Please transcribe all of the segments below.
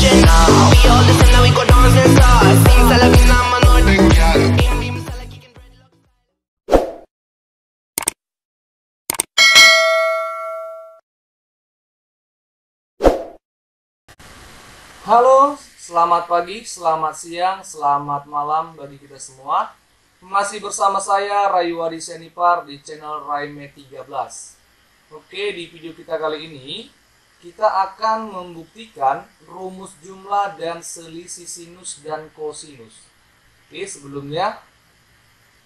attention now. We all listen now, we go dance and start. Sing Salavina, man, Halo, selamat pagi, selamat siang, selamat malam bagi kita semua. Masih bersama saya Rayuwadi Senipar di channel Raime 13. Oke, di video kita kali ini kita akan membuktikan rumus jumlah dan selisih sinus dan kosinus. Oke, sebelumnya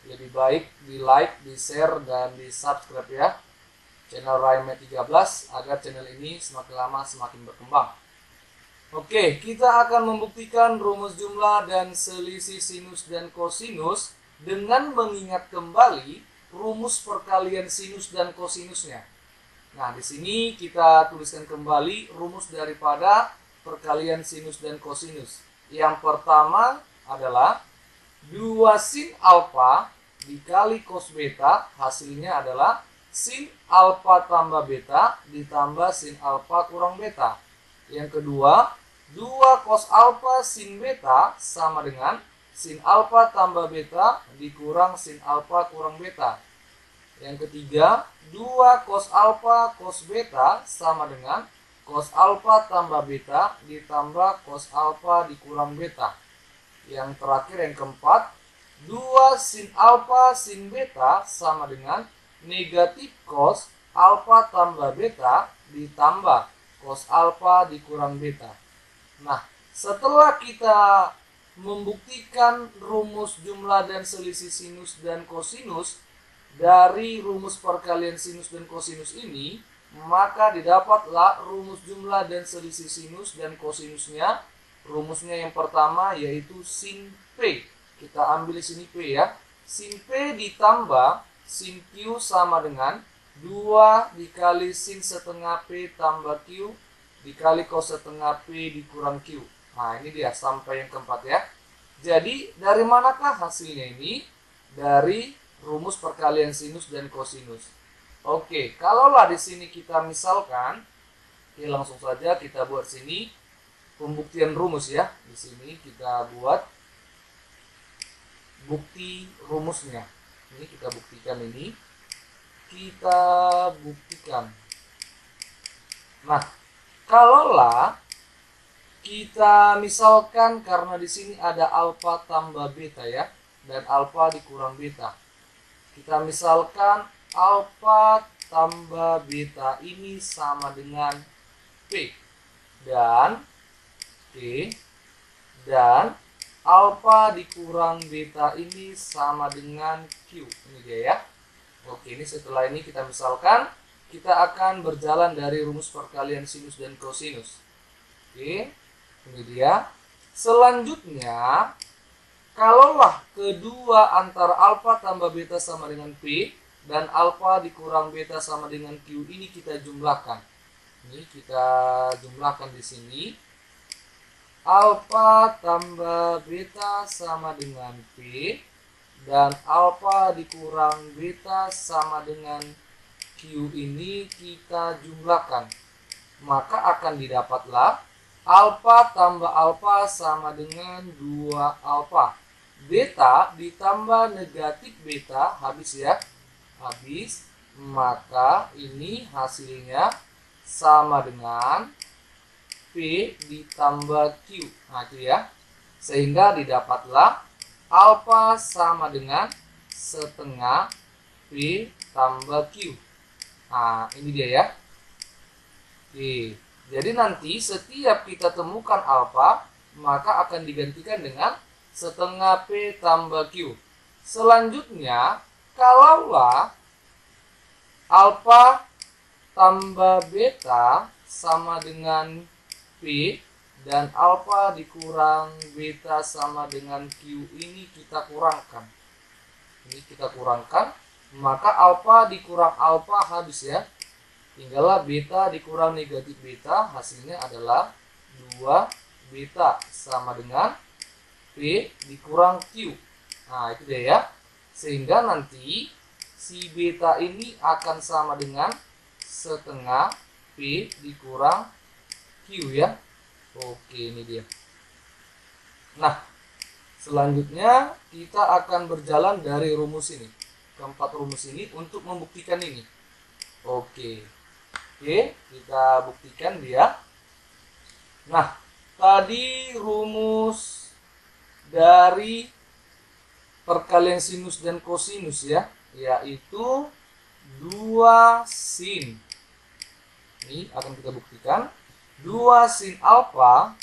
lebih baik di like, di share, dan di subscribe ya channel Raime 13 agar channel ini semakin lama semakin berkembang. Oke, kita akan membuktikan rumus jumlah dan selisih sinus dan kosinus dengan mengingat kembali rumus perkalian sinus dan kosinusnya. Nah, di sini kita tuliskan kembali rumus daripada perkalian sinus dan kosinus. Yang pertama adalah 2 sin alfa dikali cos beta, hasilnya adalah sin alfa tambah beta ditambah sin alfa kurang beta. Yang kedua, 2 cos alfa sin beta sama dengan sin alfa tambah beta dikurang sin alfa kurang beta. Yang ketiga, 2 cos alfa cos beta sama dengan cos alfa tambah beta ditambah cos alfa dikurang beta. Yang terakhir, yang keempat, 2 sin alfa sin beta sama dengan negatif cos alfa tambah beta ditambah cos alfa dikurang beta. Nah, setelah kita membuktikan rumus jumlah dan selisih sinus dan kosinus dari rumus perkalian sinus dan kosinus ini, maka didapatlah rumus jumlah dan selisih sinus dan kosinusnya. Rumusnya yang pertama yaitu sin P. Kita ambil di sini P ya. Sin P ditambah sin Q sama dengan 2 dikali sin setengah P tambah Q dikali cos setengah P dikurang Q. Nah, ini dia sampai yang keempat ya. Jadi, dari manakah hasilnya ini? Dari rumus perkalian sinus dan kosinus. Oke, kalaulah di sini kita misalkan, oke, langsung saja kita buat sini pembuktian rumus ya. Di sini kita buat bukti rumusnya. Ini kita buktikan ini. Kita buktikan. Nah, kalaulah kita misalkan karena di sini ada alfa tambah beta ya, dan alfa dikurang beta. Kita misalkan alfa tambah beta ini sama dengan P dan P dan alfa dikurang beta ini sama dengan Q. Ini dia ya. Oke, ini setelah ini kita misalkan kita akan berjalan dari rumus perkalian sinus dan kosinus. Oke, ini dia. Selanjutnya, kalaulah kedua antara alfa tambah beta sama dengan P dan alfa dikurang beta sama dengan Q ini kita jumlahkan. Ini kita jumlahkan di sini. Alfa tambah beta sama dengan P dan alfa dikurang beta sama dengan Q ini kita jumlahkan, maka akan didapatlah alfa tambah alfa sama dengan 2 alfa. Beta ditambah negatif beta habis ya, habis, maka ini hasilnya sama dengan P ditambah Q. Nah, itu ya. Sehingga didapatlah alfa sama dengan setengah P tambah Q. Nah, ini dia ya. Oke. Jadi nanti setiap kita temukan alfa, maka akan digantikan dengan setengah P tambah Q. Selanjutnya, kalaulah alfa tambah beta sama dengan P dan alfa dikurang beta sama dengan Q ini kita kurangkan. Ini kita kurangkan, maka alfa dikurang alfa habis ya. Tinggallah beta dikurang negatif beta, hasilnya adalah 2 beta sama dengan P dikurang Q. Nah, itu dia ya. Sehingga nanti si beta ini akan sama dengan setengah P dikurang Q ya. Oke, ini dia. Nah, selanjutnya kita akan berjalan dari rumus ini, keempat rumus ini untuk membuktikan ini. Oke, kita buktikan dia. Nah, tadi rumus dari perkalian sinus dan kosinus ya, yaitu 2 sin. Ini akan kita buktikan. 2 sin alfa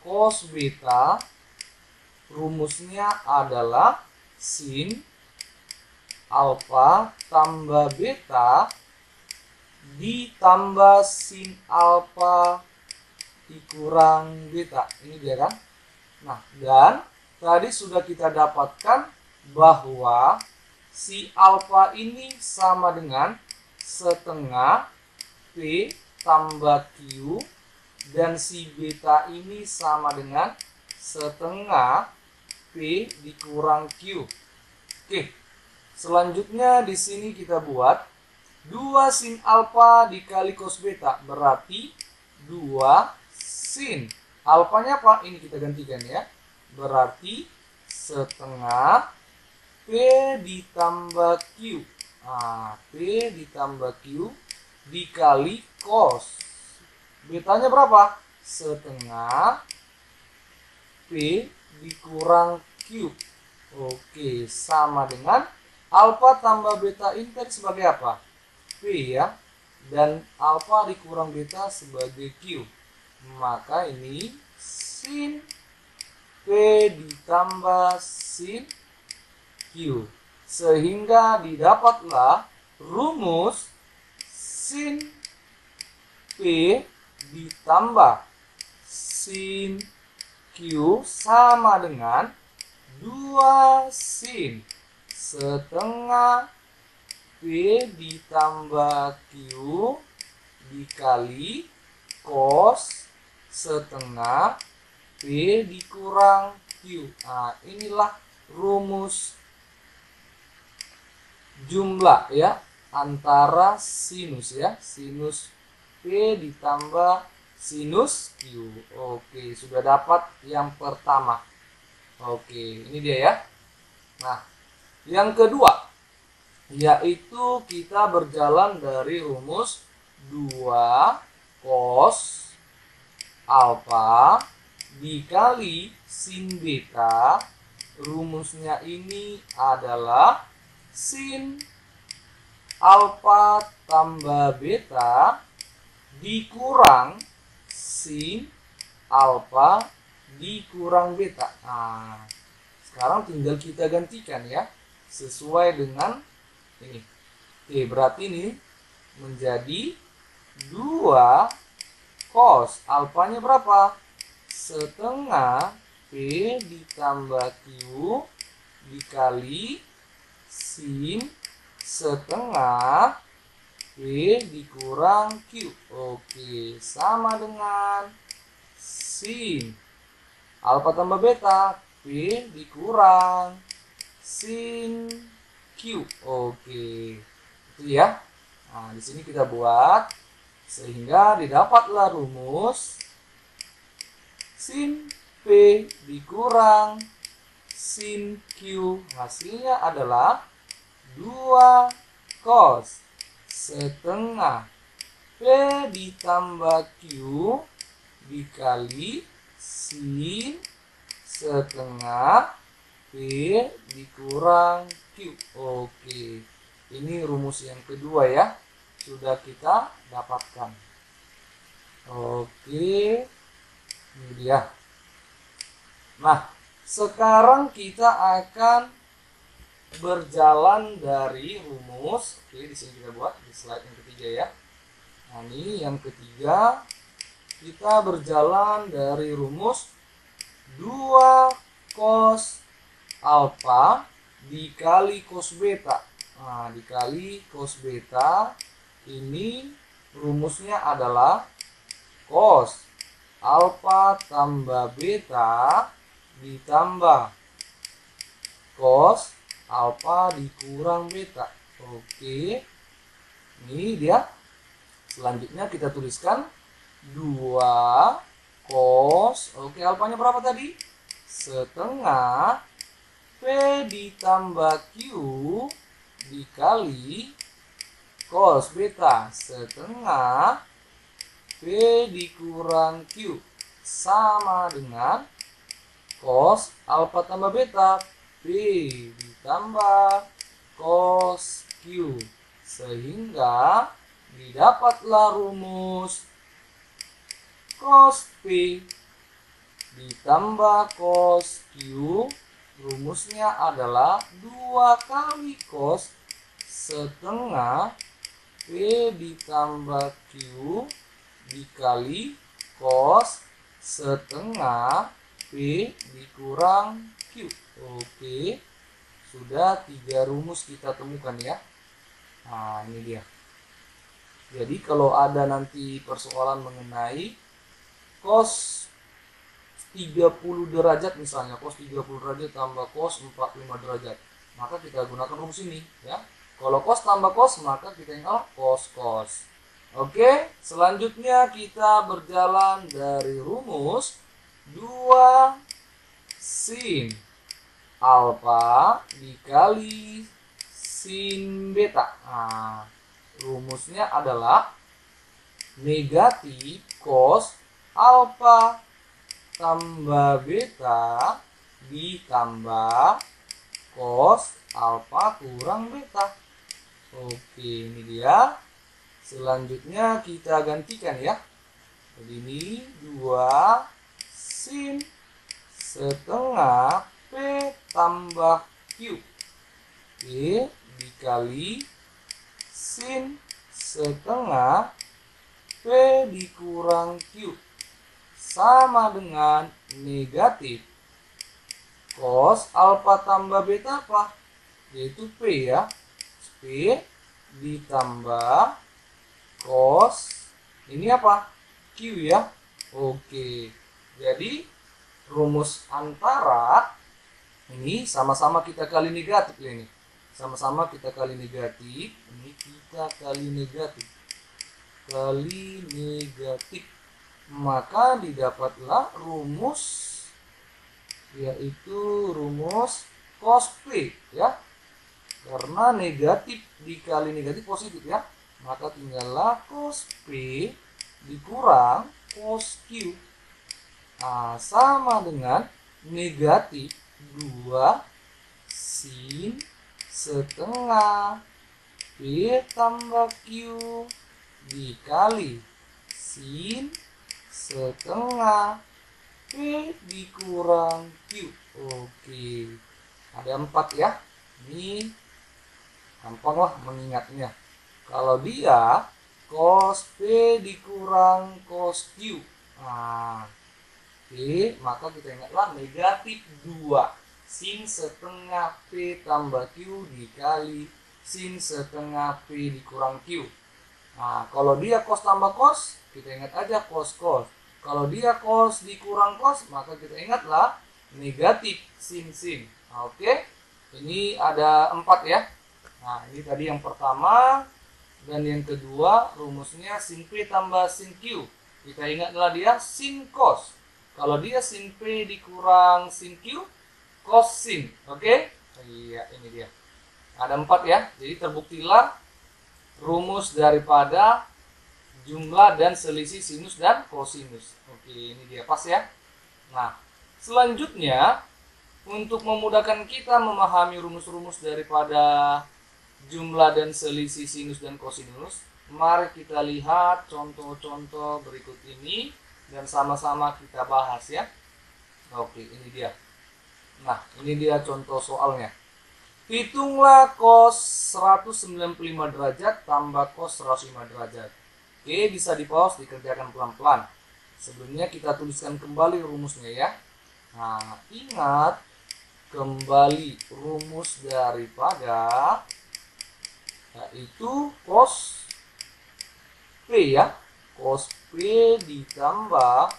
cos beta rumusnya adalah sin alfa tambah beta ditambah sin alfa dikurang beta. Ini dia kan. Nah, dan tadi sudah kita dapatkan bahwa si alfa ini sama dengan setengah P tambah Q, dan si beta ini sama dengan setengah P dikurang Q. Oke, selanjutnya di sini kita buat 2 sin alfa dikali cos beta berarti 2 sin. Alfanya apa? Ini kita gantikan ya. Berarti setengah P ditambah Q. Nah, P ditambah Q dikali cos. Betanya berapa? Setengah P dikurang Q. Oke, sama dengan alfa tambah beta ini tadi sebagai apa? P ya. Dan alfa dikurang beta sebagai Q. Maka ini sin P ditambah sin Q. Sehingga didapatlah rumus sin P ditambah sin Q sama dengan 2 sin setengah P ditambah Q dikali cos setengah P dikurang Q. Nah, inilah rumus jumlah ya antara sinus ya, sinus P ditambah sinus Q. Oke, sudah dapat yang pertama. Oke, ini dia ya. Nah, yang kedua yaitu kita berjalan dari rumus 2 cos alfa dikali sin beta. Rumusnya ini adalah sin alfa tambah beta dikurang sin alfa dikurang beta. Nah, sekarang tinggal kita gantikan ya sesuai dengan ini. Oke, berarti ini menjadi 2 cos alfanya berapa? Setengah P ditambah Q dikali sin setengah P dikurang Q. Oke, sama dengan sin alfa tambah beta P dikurang sin Q. Oke, itu ya. Nah, di sini kita buat sehingga didapatlah rumus sin P dikurang sin Q. Hasilnya adalah 2 cos setengah P ditambah Q dikali sin setengah P dikurang Q. Oke, ini rumus yang kedua ya, sudah kita dapatkan. Oke, ini dia. Nah, sekarang kita akan berjalan dari rumus. Oke, di sini kita buat di slide yang ketiga ya. Nah, ini yang ketiga, kita berjalan dari rumus 2 cos alfa dikali cos beta. Nah, dikali cos beta ini rumusnya adalah cos alfa tambah beta ditambah cos alfa dikurang beta. Oke, ini dia. Selanjutnya kita tuliskan 2 cos. Oke, alfanya berapa tadi? Setengah P ditambah Q dikali cos beta setengah P dikurang Q sama dengan cos alfa tambah beta P ditambah cos Q, sehingga didapatlah rumus cos P ditambah cos Q. Rumusnya adalah 2 kali cos setengah P ditambah Q dikali cos setengah P dikurang Q. Oke, sudah 3 rumus kita temukan ya. Nah, ini dia. Jadi kalau ada nanti persoalan mengenai cos 30 derajat misalnya, cos 30 derajat tambah cos 45 derajat, maka kita gunakan rumus ini ya. Kalau cos tambah cos, maka kita ingat cos. Oke, selanjutnya kita berjalan dari rumus 2 sin alfa dikali sin beta. Nah, rumusnya adalah negatif cos alfa tambah beta ditambah cos alfa kurang beta. Oke, ini dia. Selanjutnya kita gantikan ya. Jadi ini 2 sin setengah P tambah Q P dikali sin setengah P dikurang Q sama dengan negatif cos alfa tambah beta apa? Yaitu P ya. P ditambah cos ini apa? Q ya. Oke. Jadi rumus antara ini sama-sama kita kali negatif ini. Sama-sama kita kali negatif. Ini kita kali negatif. Kali negatif. Maka didapatlah rumus, yaitu rumus cos P ya. Karena negatif dikali negatif positif ya, maka tinggallah cos P dikurang cos Q. Nah, sama dengan negatif 2 sin setengah P tambah Q dikali sin setengah P dikurang Q. Oke, ada 4 ya. Ini gampang lah mengingatnya. Kalau dia cos P dikurang cos Q, nah, oke, maka kita ingatlah negatif 2 sin setengah P tambah Q dikali sin setengah P dikurang Q. Nah, kalau dia cos tambah cos, kita ingat aja cos. Kalau dia cos dikurang cos, maka kita ingatlah negatif sin. Nah, oke, ini ada 4 ya. Nah, ini tadi yang pertama. Dan yang kedua, rumusnya sin P tambah sin Q. Kita ingatlah dia sin cos. Kalau dia sin P dikurang sin Q, cos sin. Oke? Iya, ini dia. Ada 4 ya. Jadi terbuktilah rumus daripada jumlah dan selisih sinus dan kosinus. Oke, ini dia pas ya. Nah, selanjutnya untuk memudahkan kita memahami rumus-rumus daripada jumlah dan selisih sinus dan kosinus, mari kita lihat contoh-contoh berikut ini dan sama-sama kita bahas ya. Oke, ini dia. Nah, ini dia contoh soalnya. Hitunglah cos 195 derajat tambah cos 105 derajat. Oke, bisa di pause, dikerjakan pelan-pelan. Sebelumnya kita tuliskan kembali rumusnya ya. Nah, ingat kembali rumus daripada yaitu cos P ya. Cos P ditambah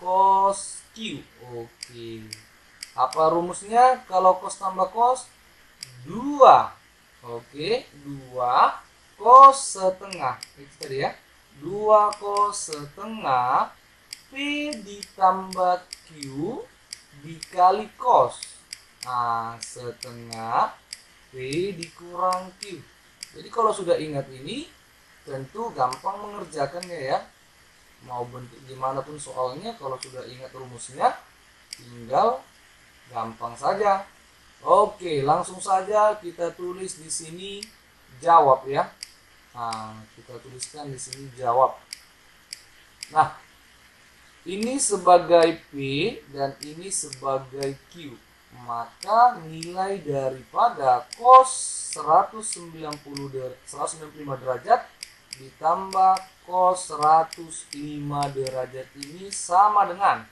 cos Q. Oke. Apa rumusnya kalau cos tambah cos? 2. Oke, 2 cos setengah. Itu tadi ya. 2 cos setengah P ditambah Q dikali cos. Nah, setengah P dikurang Q. Jadi kalau sudah ingat ini, tentu gampang mengerjakannya ya. Mau bentuk gimana pun soalnya, kalau sudah ingat rumusnya, tinggal gampang saja. Oke, langsung saja kita tulis di sini jawab ya. Nah, kita tuliskan di sini jawab. Nah, ini sebagai P dan ini sebagai Q. Maka nilai daripada cos 195 derajat ditambah cos 105 derajat ini sama dengan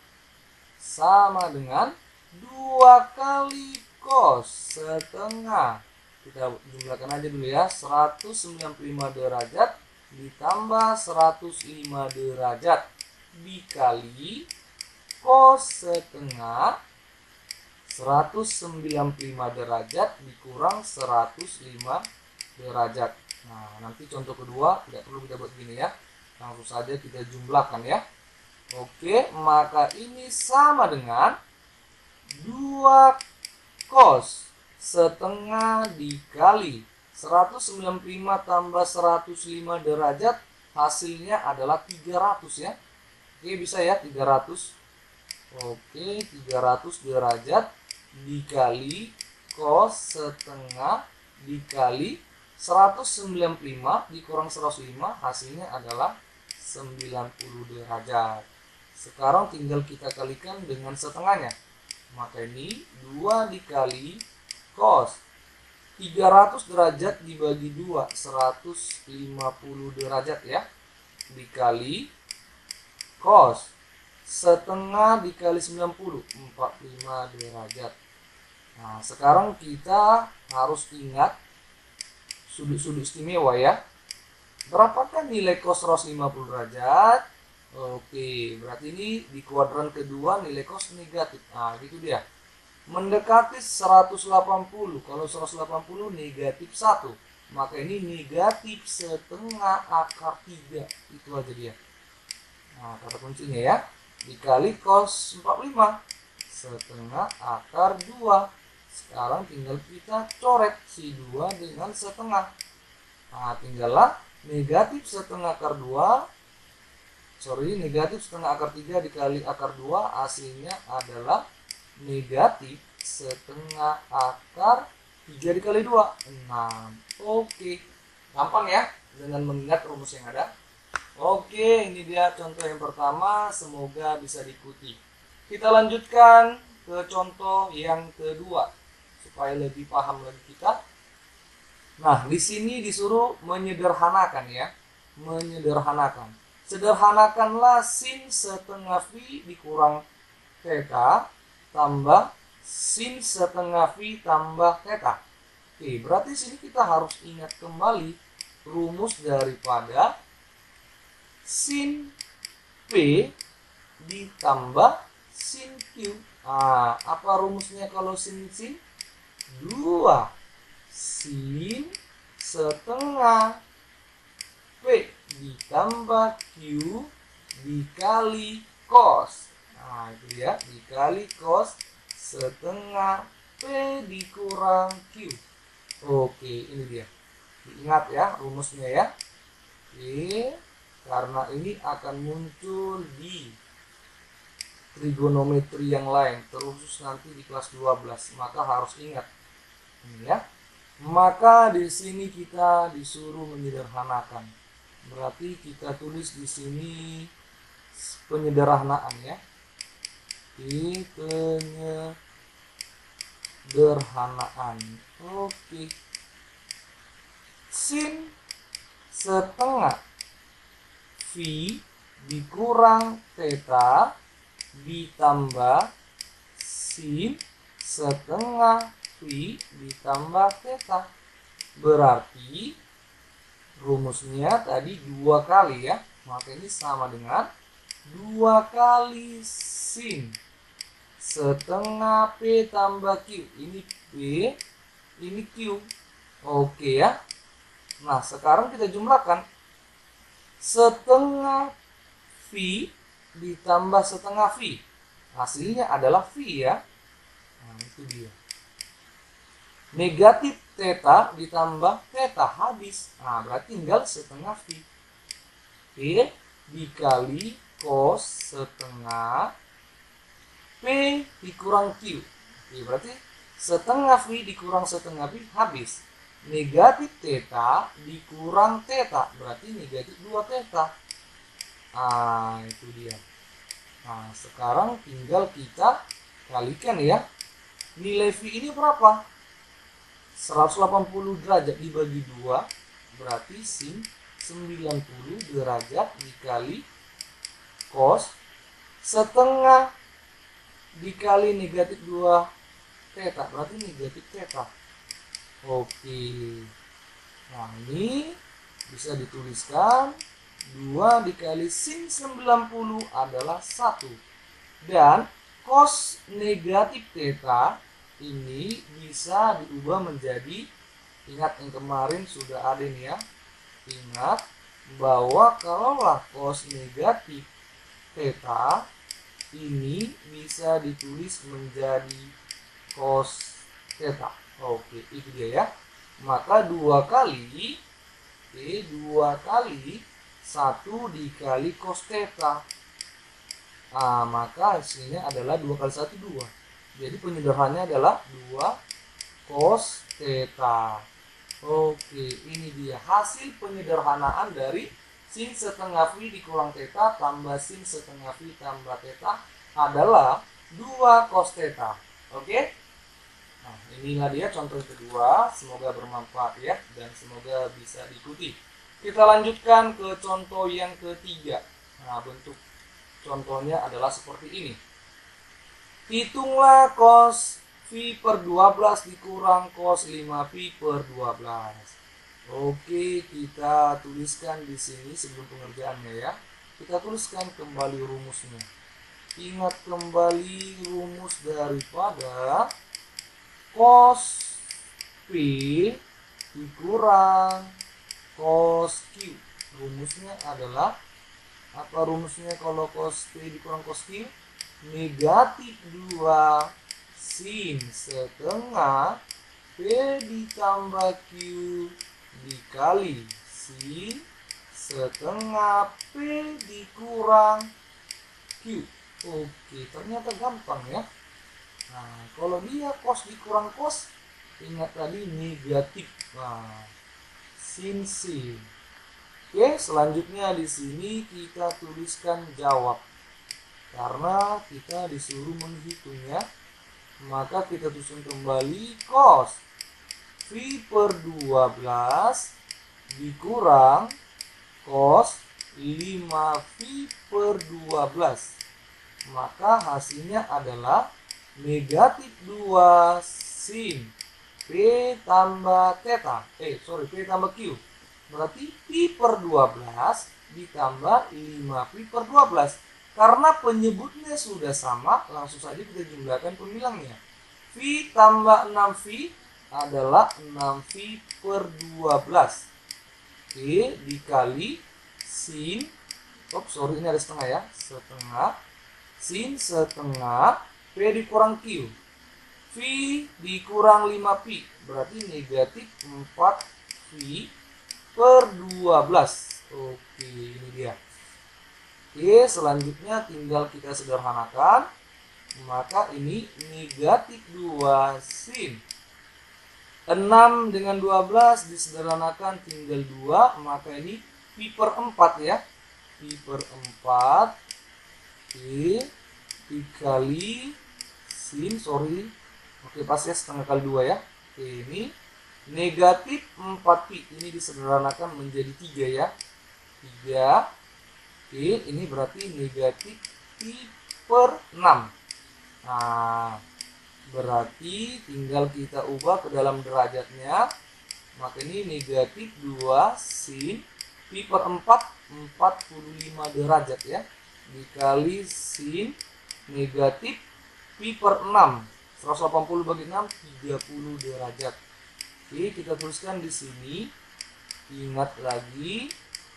2 kali cos setengah. Kita jumlahkan aja dulu ya. 195 derajat ditambah 105 derajat dikali cos setengah 195 derajat dikurang 105 derajat. Nah, nanti contoh kedua tidak perlu kita buat gini ya. Langsung saja kita jumlahkan ya. Oke, maka ini sama dengan 2 cos setengah dikali 195 tambah 105 derajat, hasilnya adalah 300 ya. Oke, bisa ya 300. Oke, 300 derajat dikali cos setengah dikali 195 dikurang 105, hasilnya adalah 90 derajat. Sekarang tinggal kita kalikan dengan setengahnya. Maka ini 2 dikali cos 300 derajat dibagi 2, 150 derajat ya, dikali cos setengah dikali 90, 45 derajat. Nah, sekarang kita harus ingat sudut-sudut istimewa ya. Berapakah nilai cos 150 derajat? Oke, berarti ini di kuadran kedua nilai cos negatif. Nah, gitu dia. Mendekati 180. Kalau 180 negatif 1, maka ini negatif setengah akar 3. Itu aja dia. Nah, kata kuncinya ya. Dikali cos 45 setengah akar 2. Sekarang tinggal kita coret si 2 dengan setengah. Nah, tinggallah negatif setengah akar 2. Negatif setengah akar 3 dikali akar 2, hasilnya adalah negatif setengah akar 3 dikali 2, 6. Oke, gampang ya dengan mengingat rumus yang ada. Oke, ini dia contoh yang pertama, semoga bisa diikuti. Kita lanjutkan ke contoh yang kedua supaya lebih paham lagi kita. Nah, di sini disuruh menyederhanakan ya. Menyederhanakan. Sederhanakanlah sin setengah V dikurang theta tambah sin setengah V tambah theta. Oke, berarti sini kita harus ingat kembali rumus daripada sin P ditambah sin Q. Nah, apa rumusnya kalau sin? 2 sin setengah P ditambah Q dikali cos. Nah, itu ya, dikali cos setengah P dikurang Q. Oke, ini dia. Diingat ya rumusnya ya. Oke, karena ini akan muncul di trigonometri yang lain, terkhusus nanti di kelas 12, maka harus ingat ini ya. Maka di sini kita disuruh menyederhanakan. Berarti kita tulis di sini penyederhanaan ya. Di penyederhanaan. Oke. Sin setengah V dikurang theta ditambah sin setengah V ditambah theta. Berarti rumusnya tadi 2 kali ya. Maka ini sama dengan 2 kali sin setengah P tambah Q. Ini P, ini Q. Oke ya. Nah, sekarang kita jumlahkan. Setengah V ditambah setengah V. Hasilnya adalah V ya. Nah, itu dia. Negatif theta ditambah theta habis. Nah, berarti tinggal setengah V. Oke, dikali cos setengah P dikurang Q. Oke, berarti setengah V dikurang setengah V habis. Negatif theta dikurang theta, berarti negatif 2 theta. Nah, itu dia. Nah, sekarang tinggal kita kalikan ya. Nilai V ini berapa? 180 derajat dibagi 2 berarti sin 90 derajat dikali cos setengah dikali negatif 2 theta berarti negatif theta. Oke. Nah, ini bisa dituliskan 2 dikali sin 90 adalah 1. Dan cos negatif theta ini bisa diubah menjadi, ingat yang kemarin sudah ada nih ya, ingat bahwa kalaulah cos negatif theta ini bisa ditulis menjadi cos theta. Oke, itu dia ya. Maka 2 kali 1 dikali cos theta. Nah, maka hasilnya adalah 2 kali 1 2. Jadi penyederhanaannya adalah 2 cos theta. Oke, ini dia hasil penyederhanaan dari sin setengah V dikurang theta tambah sin setengah V tambah theta adalah 2 cos theta. Oke? Nah, inilah dia contoh kedua. Semoga bermanfaat ya dan semoga bisa diikuti. Kita lanjutkan ke contoh yang ketiga. Nah, bentuk contohnya adalah seperti ini. Hitunglah cos V per 12 dikurang cos 5V per 12. Oke, kita tuliskan di sini sebelum pengerjaannya ya. Kita tuliskan kembali rumusnya. Ingat kembali rumus daripada cos P dikurang cos Q. Rumusnya adalah apa rumusnya kalau cos P dikurang cos Q? Negatif 2 sin setengah P ditambah Q dikali sin setengah P dikurang Q. Oke, ternyata gampang ya. Nah, kalau dia cos dikurang cos, ingat tadi negatif. Nah, sin sin. Oke, selanjutnya di sini kita tuliskan jawab. Karena kita disuruh menghitungnya, maka kita tuliskan kembali cos V per 12 dikurang cos 5V per 12. Maka hasilnya adalah negatif 2 sin P tambah theta. P tambah Q. Berarti P per 12 ditambah 5V per 12. Karena penyebutnya sudah sama, langsung saja kita jumlahkan pembilangnya. V tambah 6V adalah 6V per 12. Oke, dikali sin, ini ada setengah ya, setengah, sin setengah, P dikurang Q. V dikurang 5V, berarti negatif 4V per 12. Oke, ini dia. Oke, selanjutnya tinggal kita sederhanakan. Maka ini negatif 2 sin 6 dengan 12 disederhanakan tinggal 2. Maka ini Pi per 4 ya. Pi per 4 Oke, dikali sin, Oke, pas ya, setengah kali 2 ya. Oke, ini negatif 4Pi. Ini disederhanakan menjadi 3 ya. 3. Oke, ini berarti negatif Pi per 6. Nah, berarti tinggal kita ubah ke dalam derajatnya. Maka ini negatif 2 sin Pi per 4, 45 derajat ya. Dikali sin negatif Pi per 6. 180 bagi 6, 30 derajat. Oke, kita tuliskan di sini. Ingat lagi,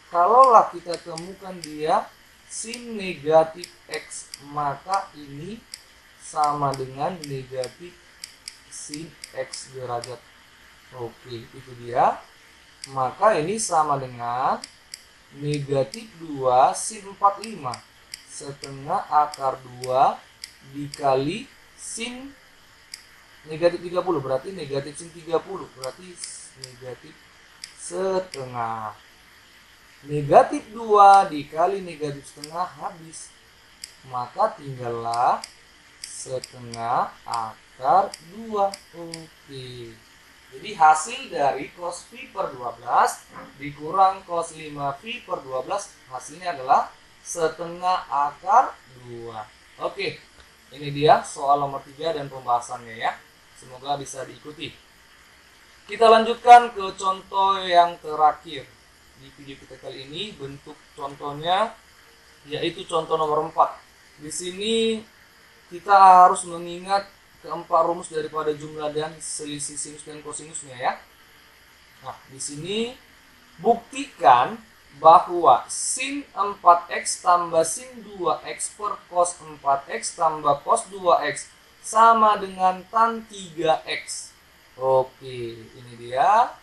kalaulah kita temukan dia sin negatif X, maka ini sama dengan negatif sin X derajat. Oke, itu dia. Maka ini sama dengan negatif 2 sin 45 setengah akar 2 dikali sin negatif 30, berarti negatif sin 30, berarti negatif setengah. Negatif 2 dikali negatif setengah habis, maka tinggallah setengah akar 2. Oke. Jadi hasil dari cos phi per 12 dikurang cos 5 phi per 12 hasilnya adalah setengah akar 2. Oke, ini dia soal nomor 3 dan pembahasannya ya. Semoga bisa diikuti. Kita lanjutkan ke contoh yang terakhir di video kita kali ini. Bentuk contohnya yaitu contoh nomor 4. Di sini kita harus mengingat keempat rumus daripada jumlah dan selisih sinus dan kosinusnya ya. Nah, di sini buktikan bahwa sin 4x tambah sin 2x per cos 4x tambah cos 2x sama dengan tan 3x. Oke, ini dia.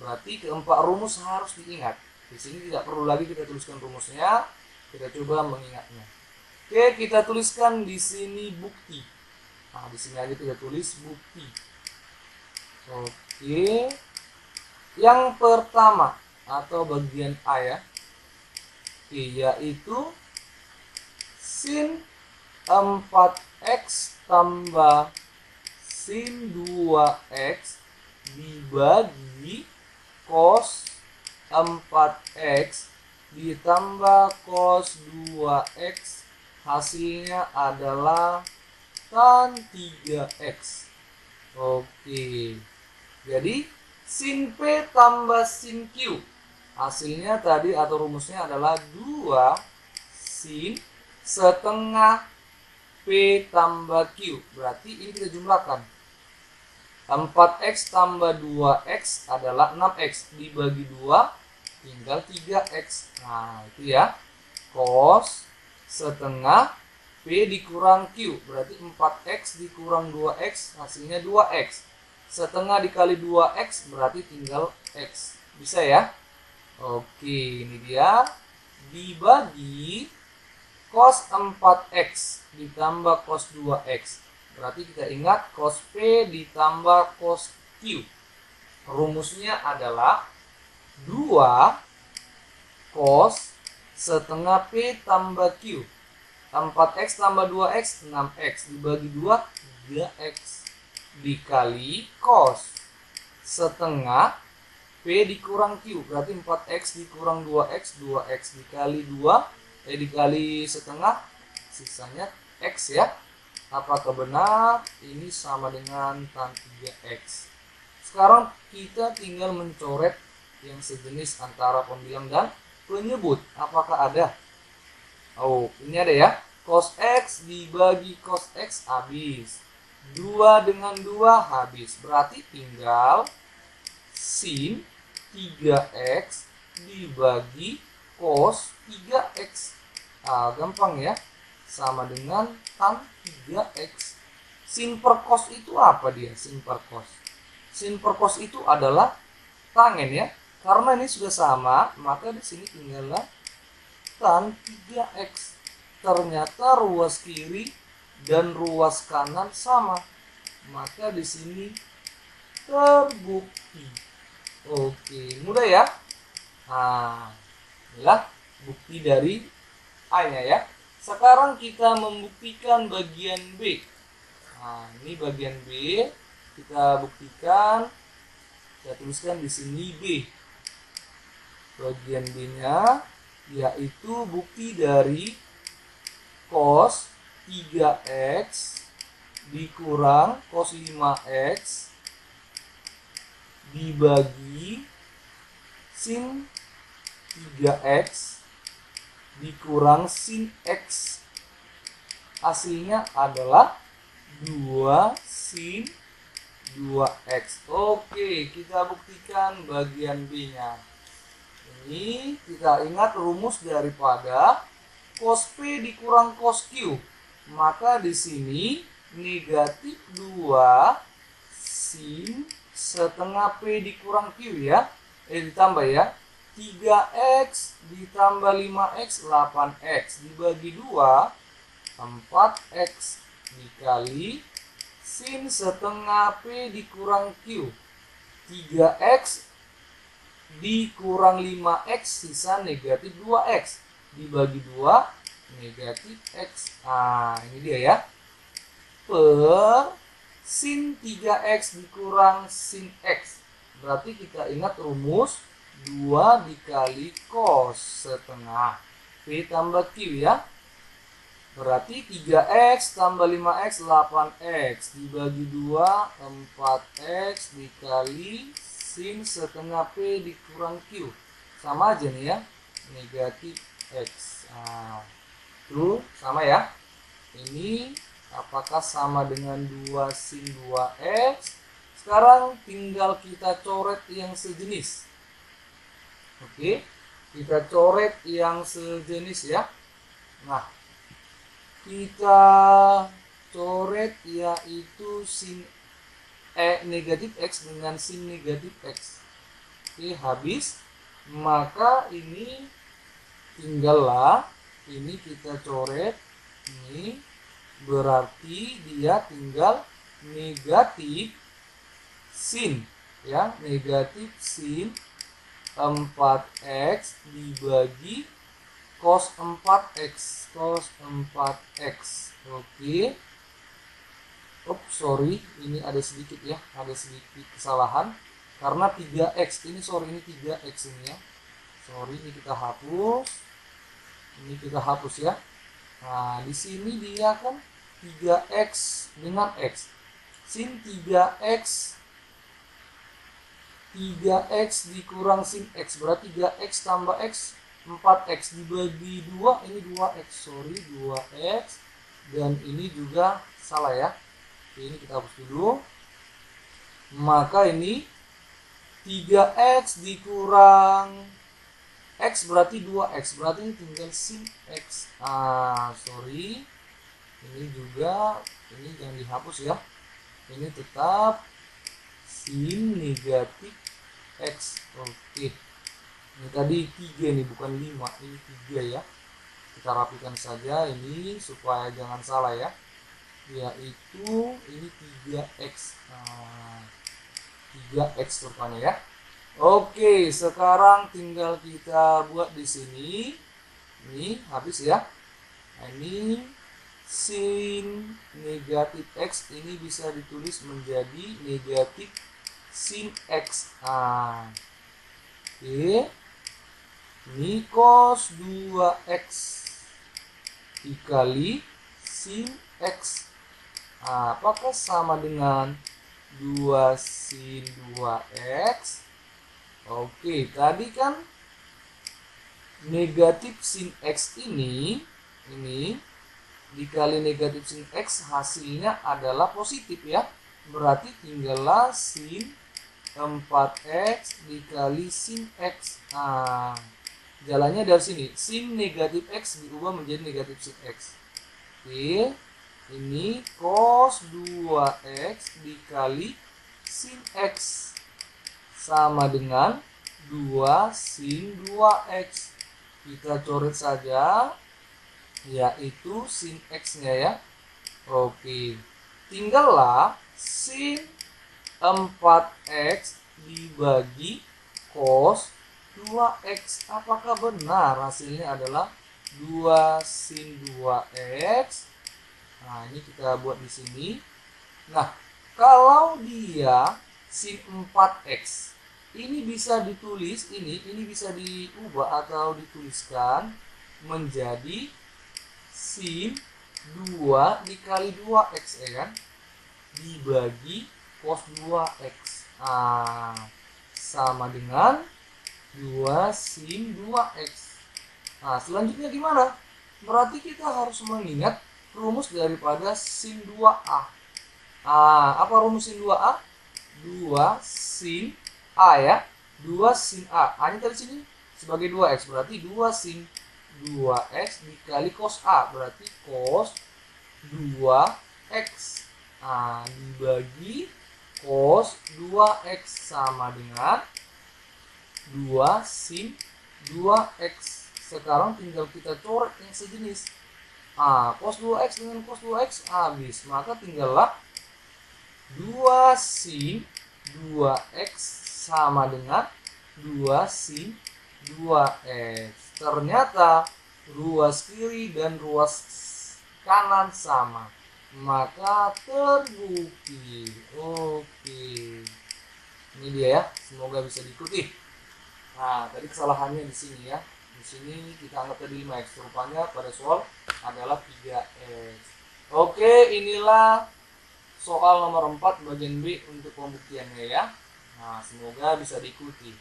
Berarti keempat rumus harus diingat. Di sini tidak perlu lagi kita tuliskan rumusnya. Kita coba mengingatnya. Oke, kita tuliskan di sini bukti. Nah, di sini aja kita tulis bukti. Oke. Yang pertama atau bagian A ya. Oke, yaitu sin 4x tambah sin 2x dibagi cos 4x ditambah cos 2x hasilnya adalah tan 3x. Oke. Jadi sin P tambah sin Q. Hasilnya tadi atau rumusnya adalah 2 sin setengah P tambah Q. Berarti ini kita jumlahkan. 4x tambah 2x adalah 6x. Dibagi 2 tinggal 3x. Nah, itu ya. Cos setengah P dikurang Q, berarti 4x dikurang 2x, hasilnya 2x. Setengah dikali 2x, berarti tinggal x. Bisa ya? Oke, ini dia. Dibagi cos 4x ditambah cos 2x. Berarti kita ingat cos P ditambah cos Q. Rumusnya adalah 2 cos setengah P tambah Q. 4x tambah 2x 6x dibagi 2 3x dikali cos setengah P dikurang Q, berarti 4x dikurang 2x 2x dikali 2 dikali setengah sisanya x ya. Apakah benar? Ini sama dengan tan 3x. Sekarang kita tinggal mencoret yang sejenis antara pembilang dan penyebut. Apakah ada? Oh, ini ada ya. Cos X dibagi cos X habis. 2 dengan 2 habis. Berarti tinggal sin 3X dibagi cos 3X. Ah, gampang ya. Sama dengan tan 3X. Sin per cos itu apa dia? Sin per cos. Sin per cos itu adalah tangen ya. Karena ini sudah sama, maka di sini tinggallah tan 3x. Ternyata ruas kiri dan ruas kanan sama, maka di sini terbukti. Oke, mudah ya. Nah, inilah bukti dari A-nya ya. Sekarang kita membuktikan bagian B. Nah, ini bagian B. Kita buktikan. Saya tuliskan di sini B. Bagian B-nya yaitu bukti dari cos 3x dikurang cos 5x dibagi sin 3x dikurang sin x. Hasilnya adalah 2 sin 2x. Oke, kita buktikan bagian B-nya. Ini kita ingat rumus daripada cos P dikurang cos Q. Maka di sini negatif 2 sin setengah P dikurang Q ya. Ditambah ya. 3x ditambah 5x 8x dibagi 2 4x dikali sin setengah P dikurang Q. 3x dikurang 5x sisa negatif 2x dibagi 2 negatif x. Nah ini dia ya. Per sin 3x dikurang sin x. Berarti kita ingat rumus 2 dikali cos setengah P tambah Q ya. Berarti 3x tambah 5x 8x dibagi 2 4x dikali sin setengah P dikurang Q. Sama aja nih ya. Negatif x. Nah, itu sama ya. Ini apakah sama dengan 2 sin 2x? Sekarang tinggal kita coret yang sejenis. Oke, kita coret yang sejenis ya. Nah, kita coret yaitu sin negatif x dengan sin negatif x. Oke, habis. Maka ini tinggallah ini kita coret. Ini berarti dia tinggal negatif sin ya, negatif sin 4x dibagi cos 4x, cos 4x. Oke. Sorry, ini ada sedikit ya, ada sedikit kesalahan karena 3x ini, sorry ini 3x ini ya. Sorry, ini kita hapus. Ini kita hapus ya. Nah, di sini dia kan 3x dengan x. Sin 3x dikurang sin x berarti 3x tambah x 4x dibagi 2 ini 2x, sorry 2x, dan ini juga salah ya. Oke, ini kita hapus dulu. Maka ini 3x dikurang x berarti 2x, berarti ini tinggal sin x. Sorry, ini juga, ini jangan dihapus ya, ini tetap sin negatif x. Oke, ini tadi 3 nih, bukan 5, ini 3 ya. Kita rapikan saja ini supaya jangan salah ya, yaitu ini 3x. 3x rupanya ya. Oke, sekarang tinggal kita buat di sini. Ini habis ya. Ini sin negatif x ini bisa ditulis menjadi negatif sin x. Oke. Ini cos 2x dikali sin x. Apakah sama dengan 2 sin 2x? Oke, tadi kan negatif sin x ini dikali negatif sin x hasilnya adalah positif ya. Berarti tinggallah sin 4x dikali sin x. Jalannya dari sini, sin negatif x diubah menjadi negatif sin x. Oke, ini cos 2x dikali sin x sama dengan 2 sin 2x. Kita coret saja, yaitu sin x-nya ya. Oke, tinggallah sin 4x dibagi cos 2x. Apakah benar hasilnya adalah 2 sin 2x? Nah, ini kita buat di sini. Nah, kalau dia sin 4x, ini bisa ditulis, ini bisa diubah atau dituliskan menjadi sin 2 dikali 2x ya kan, dibagi cos 2x. Sama dengan 2 sin 2x. Nah, selanjutnya gimana? Berarti kita harus mengingat rumus daripada sin 2a. Apa rumus sin 2a? 2 sin a ya. 2 sin a. A ini dari sini sebagai 2x, berarti 2 sin 2x dikali cos A, berarti cos 2x. Nah, dibagi cos 2x sama dengan 2 sin 2x. Sekarang tinggal kita coret yang sejenis. Cos 2x dengan cos 2x habis, maka tinggallah 2 sin 2x sama dengan 2 sin 2x. Ternyata ruas kiri dan ruas kanan sama, maka terbukti. Oke, ini dia ya, semoga bisa diikuti. Nah, tadi kesalahannya di sini ya. Di sini kita anggap tadi 5x, rupanya pada soal adalah 3x. Oke, inilah soal nomor 4 bagian B untuk pembuktiannya ya. Nah, semoga bisa diikuti.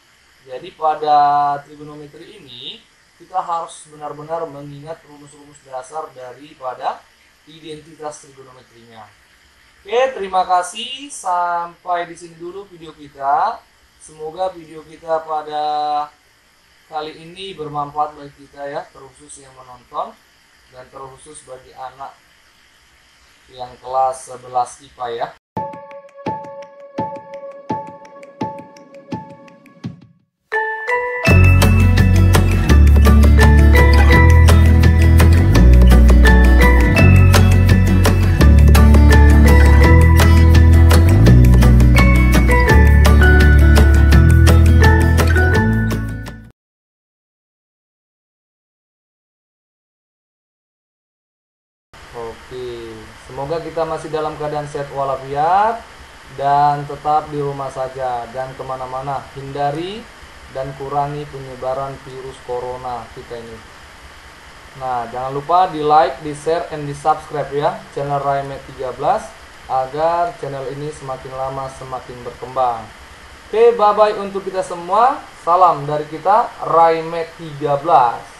Jadi pada trigonometri ini kita harus benar-benar mengingat rumus-rumus dasar daripada identitas trigonometrinya. Oke, terima kasih. Sampai di sini dulu video kita. Semoga video kita pada kali ini bermanfaat bagi kita ya, terkhusus yang menonton dan terkhusus bagi anak yang kelas 11 IPA ya. Oke, semoga kita masih dalam keadaan sehat walafiat dan tetap di rumah saja dan kemana-mana. Hindari dan kurangi penyebaran virus corona kita ini. Nah, jangan lupa di like, di share, and di subscribe ya channel Raimet 13 agar channel ini semakin lama semakin berkembang. Oke, bye-bye untuk kita semua. Salam dari kita Raimet 13.